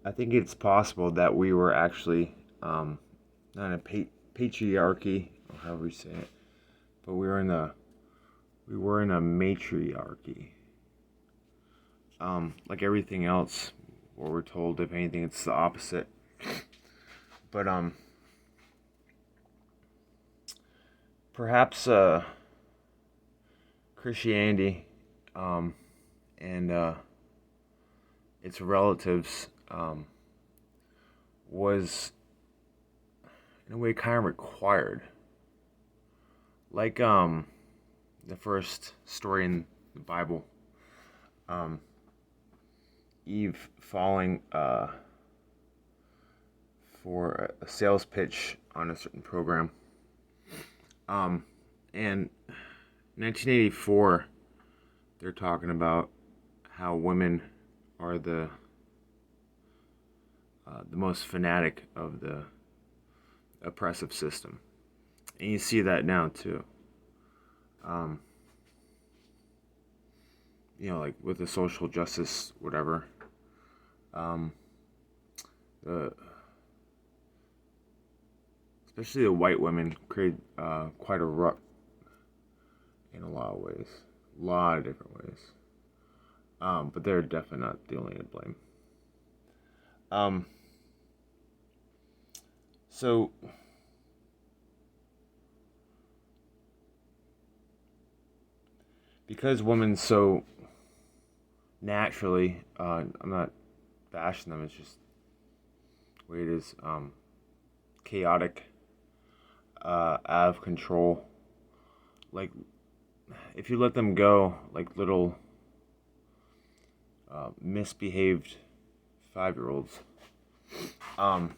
I think it's possible that we were actually not a patriarchy, or however you say it, but we were in a matriarchy. Like everything else, what we're told, if anything, it's the opposite. But perhaps Christianity, and its relatives, was in a way kind of required. Like the first story in the Bible, um, Eve falling for a sales pitch on a certain program. And 1984, they're talking about how women are the most fanatic of the oppressive system, and you see that now too. Um, like with the social justice, whatever. Um, the Especially the white women create quite a rut in a lot of ways, a lot of different ways. But they're definitely not the only to blame. Um, so because women so naturally, I'm not bashing them. It's just the way it is. Chaotic, out of control. Like if you let them go, like little misbehaved 5-year-olds. Um,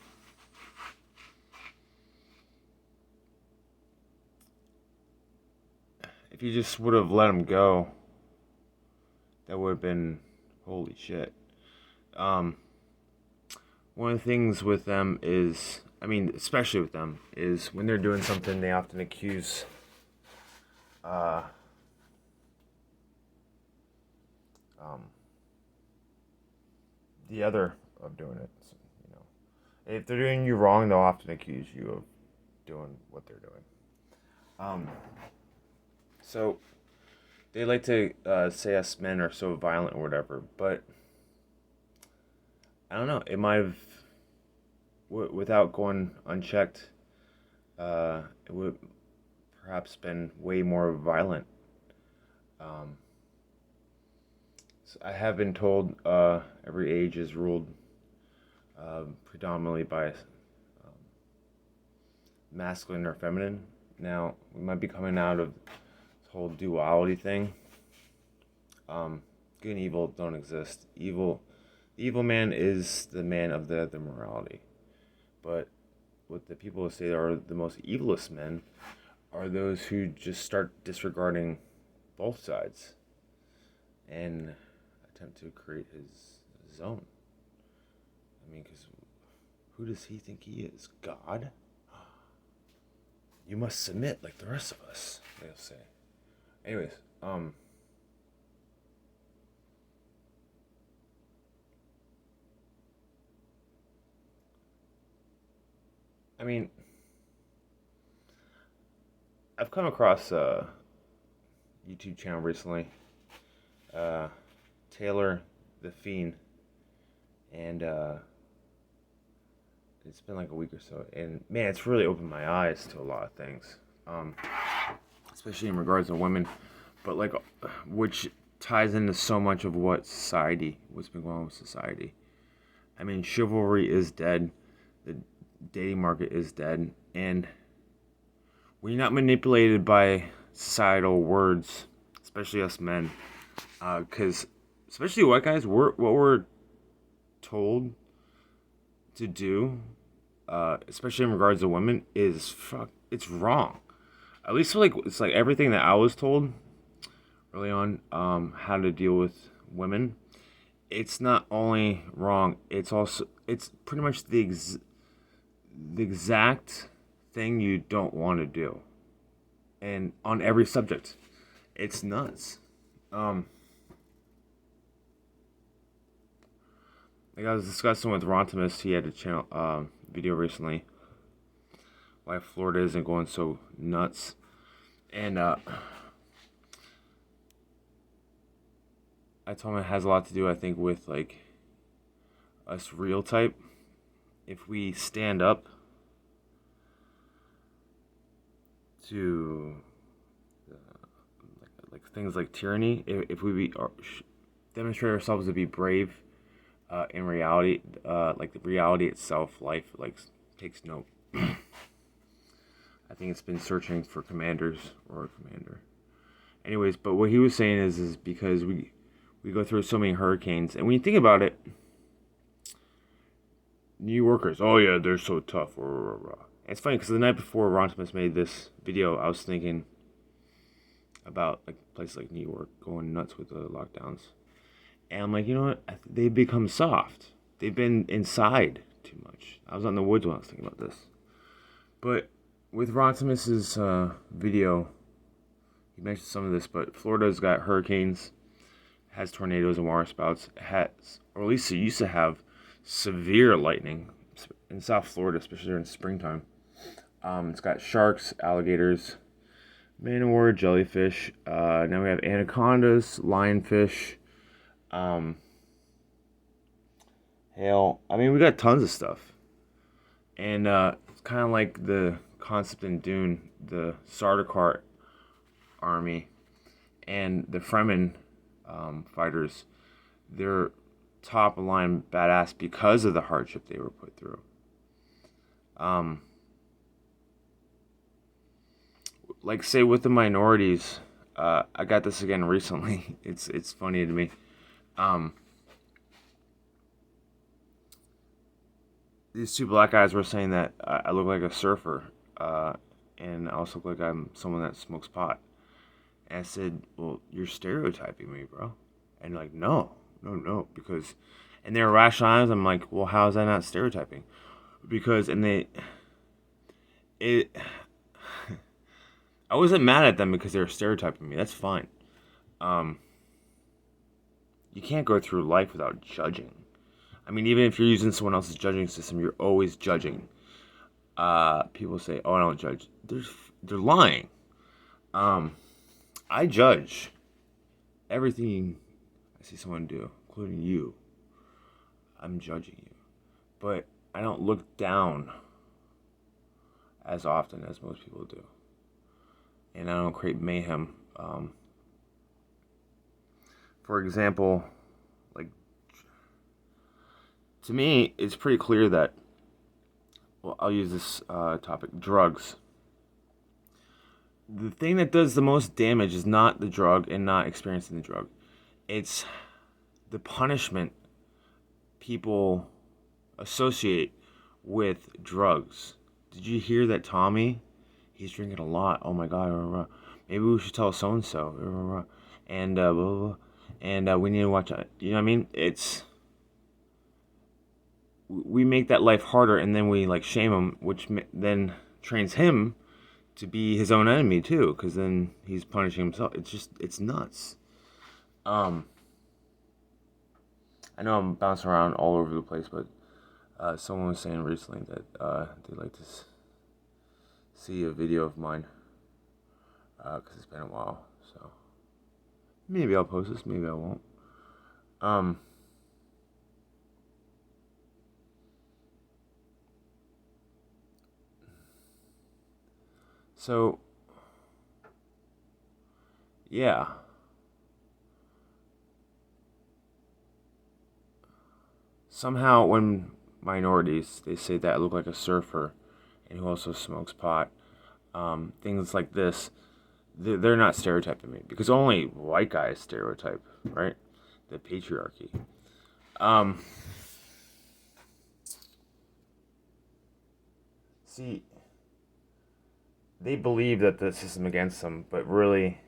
if you just would have let them go, that would have been holy shit. Um, One of the things with them is, I mean, especially with them, is when they're doing something, they often accuse uh, um, the other of doing it. So, if they're doing you wrong, they'll often accuse you of doing what they're doing. So they like to say us men are so violent or whatever, but I don't know. It might have, without going unchecked, it would perhaps been way more violent. Um, so I have been told every age is ruled predominantly by masculine or feminine. Now we might be coming out of this whole duality thing. Good and evil don't exist. The evil man is the man of the morality. But what the people say are the most evilest men are those who just start disregarding both sides and attempt to create his own. I mean, because who does he think he is? God? You must submit like the rest of us, they'll say. Anyways, I mean, I've come across a YouTube channel recently, uh, Taylor the Fiend, and it's been like a week or so, and man, it's really opened my eyes to a lot of things, um, especially in regards to women, but like, which ties into so much of what's been going on with society. I mean, chivalry is dead, the dating market is dead, and when you're not manipulated by societal words, especially us men, because especially white guys, what we're told to do, especially in regards to women, is it's wrong. At least like it's like everything that I was told early on, how to deal with women. It's not only wrong; it's pretty much the exact thing you don't want to do, and on every subject, it's nuts. Um, like I was discussing with Rontimus, he had a channel video recently why Florida isn't going so nuts, and I told him it has a lot to do, I think, with like us real type. If we stand up to like things like tyranny, if we demonstrate ourselves to be brave in reality, like the reality itself, life like takes note. I think it's been searching for commanders or a commander. Anyways, but what he was saying is because we go through so many hurricanes, and when you think about it, New Yorkers, oh yeah, they're so tough. Rah, rah, rah. It's funny because the night before Rontimus made this video, I was thinking about like places like New York going nuts with the lockdowns, and I'm like, you know what? They've become soft. They've been inside too much. I was out in the woods when I was thinking about this, but with Rontimus's video, he mentioned some of this, but Florida's got hurricanes, has tornadoes and waterspouts, has, or at least it used to have, severe lightning in South Florida, especially during springtime. It's got sharks, alligators, man-o-war, jellyfish. Now we have anacondas, lionfish, hail. I mean, we got tons of stuff. And it's kind of like the concept in Dune, the Sardaukar army and the Fremen fighters. They're top of line badass because of the hardship they were put through. Like say with the minorities, I got this again recently. It's funny to me. These two black guys were saying that I look like a surfer, and I also look like I'm someone that smokes pot. And I said, "Well, you're stereotyping me, bro." And they're like, "No, no, because," and they were rationalizing. I'm like, "Well, how is that not stereotyping?" Because it. I wasn't mad at them because they were stereotyping me. That's fine. You can't go through life without judging. I mean, even if you're using someone else's judging system, you're always judging. People say, "Oh, I don't judge." They're lying. I judge everything I see someone do, including you. I'm judging you, but I don't look down as often as most people do, and I don't create mayhem. For example, like to me, it's pretty clear that. Well, I'll use this topic: drugs. The thing that does the most damage is not the drug and not experiencing the drug. It's the punishment people associate with drugs. Did you hear that Tommy? He's drinking a lot. Oh my God. Maybe we should tell so and so. And blah, blah, blah. And we need to watch out. You know what I mean? We make that life harder, and then we like shame him, which then trains him to be his own enemy too, because then he's punishing himself. It's nuts. I know I'm bouncing around all over the place, but someone was saying recently that they'd like to see a video of mine because it's been a while. So maybe I'll post this, maybe I won't. So yeah. Somehow, when minorities, they say that I look like a surfer and who also smokes pot, things like this, they're not stereotyping me because only white guys stereotype, right? The patriarchy. See, they believe that the system against them, but really,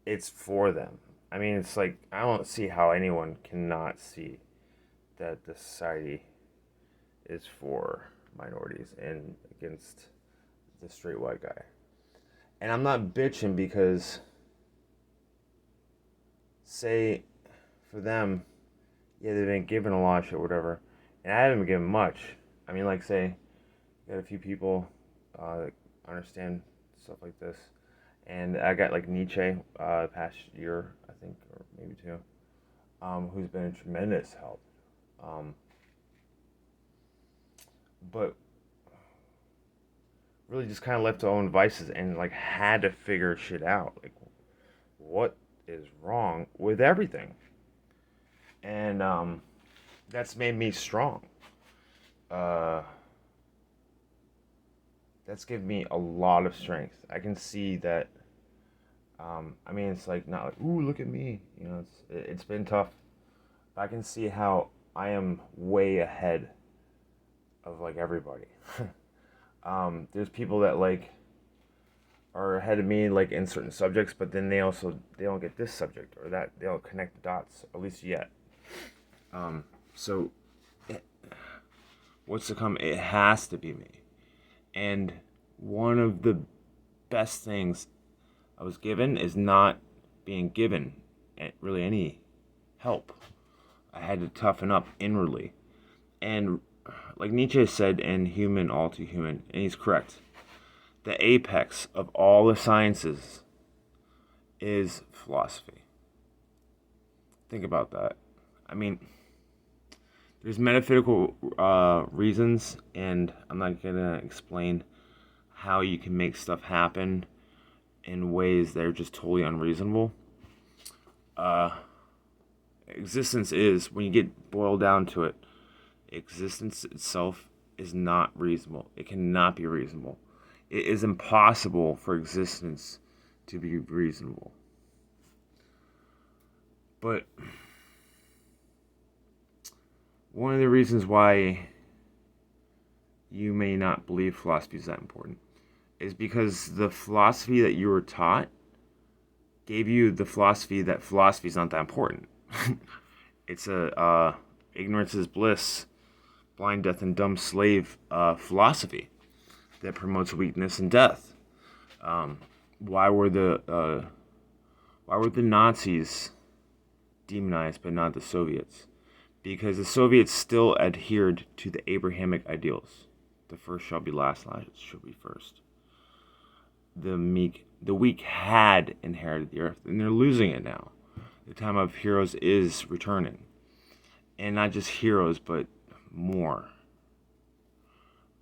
it's for them. I mean, it's like I don't see how anyone cannot see that the society is for minorities and against the straight white guy. And I'm not bitching because, say, for them, yeah, they've been given a lot of shit, whatever, and I haven't been given much. I mean, like, say, got a few people that understand stuff like this, and I got like Nietzsche, past year, I think, or maybe two, who's been a tremendous help. Um, but really just kind of left to own vices and like had to figure shit out. Like, what is wrong with everything? And that's made me strong. Uh, that's given me a lot of strength. I can see that. I mean, it's like not like, ooh, look at me. You know, it's been tough. I can see how I am way ahead of like everybody. There's people that like are ahead of me like in certain subjects, but then they don't get this subject or that. They don't connect the dots, at least yet. So it, what's to come? It has to be me. And one of the best things I was given is not being given really any help. I had to toughen up inwardly. And like Nietzsche said in Human, All Too Human, and he's correct, the apex of all the sciences is philosophy. Think about that. I mean, there's metaphysical reasons, and I'm not going to explain how you can make stuff happen in ways that are just totally unreasonable. Existence is, when you get boiled down to it, existence itself is not reasonable. It cannot be reasonable. It is impossible for existence to be reasonable. But one of the reasons why you may not believe philosophy is that important is because the philosophy that you were taught gave you the philosophy that philosophy is not that important. It's a ignorance is bliss, blind death and dumb slave philosophy that promotes weakness and death. Why were the Nazis demonized but not the Soviets? Because the Soviets still adhered to the Abrahamic ideals. The first shall be last, last shall be first. The weak had inherited the earth, and they're losing it now. The time of heroes is returning. And not just heroes, but more.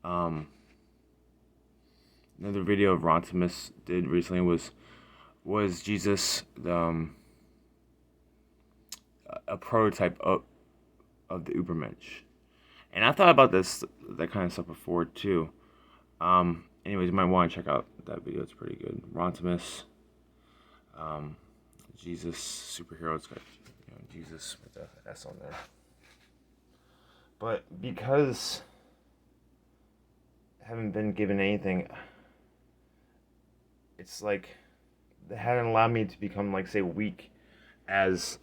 Another video of Rodimus did recently was Jesus, a prototype of the Ubermensch. And I thought about that kind of stuff before too. Anyways, you might want to check out that video. It's pretty good. Rodimus, Jesus superhero. It's got Jesus with the S on there. But because I haven't been given anything, it's like they hadn't allowed me to become like, say, weak as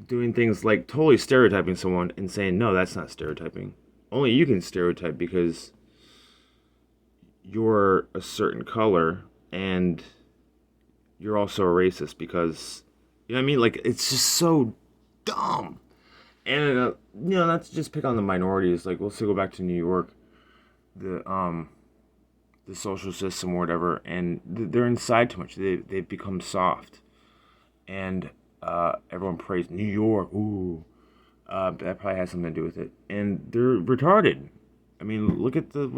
doing things like totally stereotyping someone and saying, no, that's not stereotyping. Only you can stereotype because you're a certain color and you're also a racist because, you know what I mean? Like, it's just so dumb. And, not to just pick on the minorities. Like, let's go back to New York. The social system or whatever, and they're inside too much. They've become soft. And everyone praised New York. Ooh. That probably has something to do with it. And they're retarded. I mean, look at some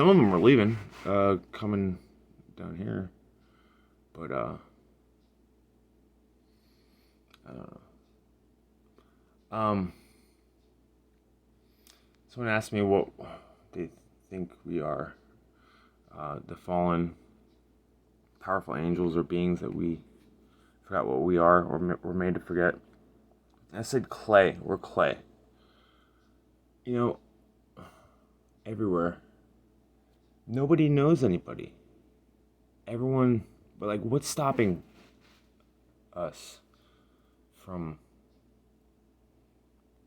of them are leaving, coming down here. But, I don't know. Someone asked me what they think we are. The fallen, powerful angels or beings that we forgot what we are or we're made to forget. I said clay. We're clay. Everywhere. Nobody knows anybody. Everyone, but like, what's stopping us from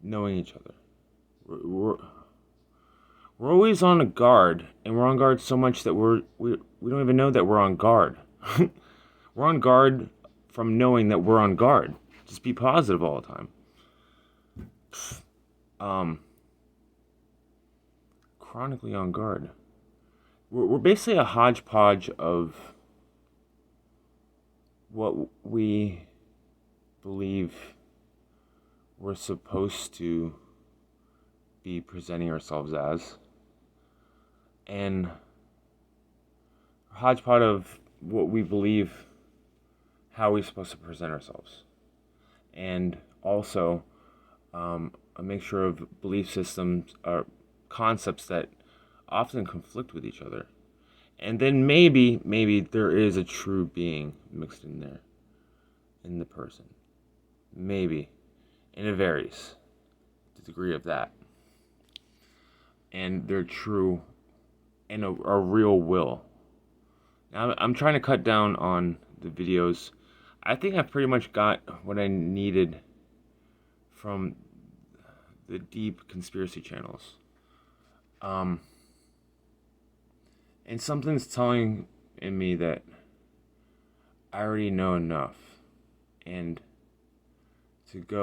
knowing each other? We're always on a guard, and we're on guard so much that we don't even know that we're on guard. We're on guard from knowing that we're on guard. Just be positive all the time. Chronically on guard. We're basically a hodgepodge of what we believe we're supposed to be presenting ourselves as, and a hodgepodge of what we believe how we're supposed to present ourselves, and also a mixture of belief systems or concepts that often conflict with each other. And then maybe there is a true being mixed in there, in the person. Maybe. And it varies, the degree of that. And their true and a real will. Now, I'm trying to cut down on the videos. I think I pretty much got what I needed from the deep conspiracy channels. And something's telling in me that I already know enough. And to go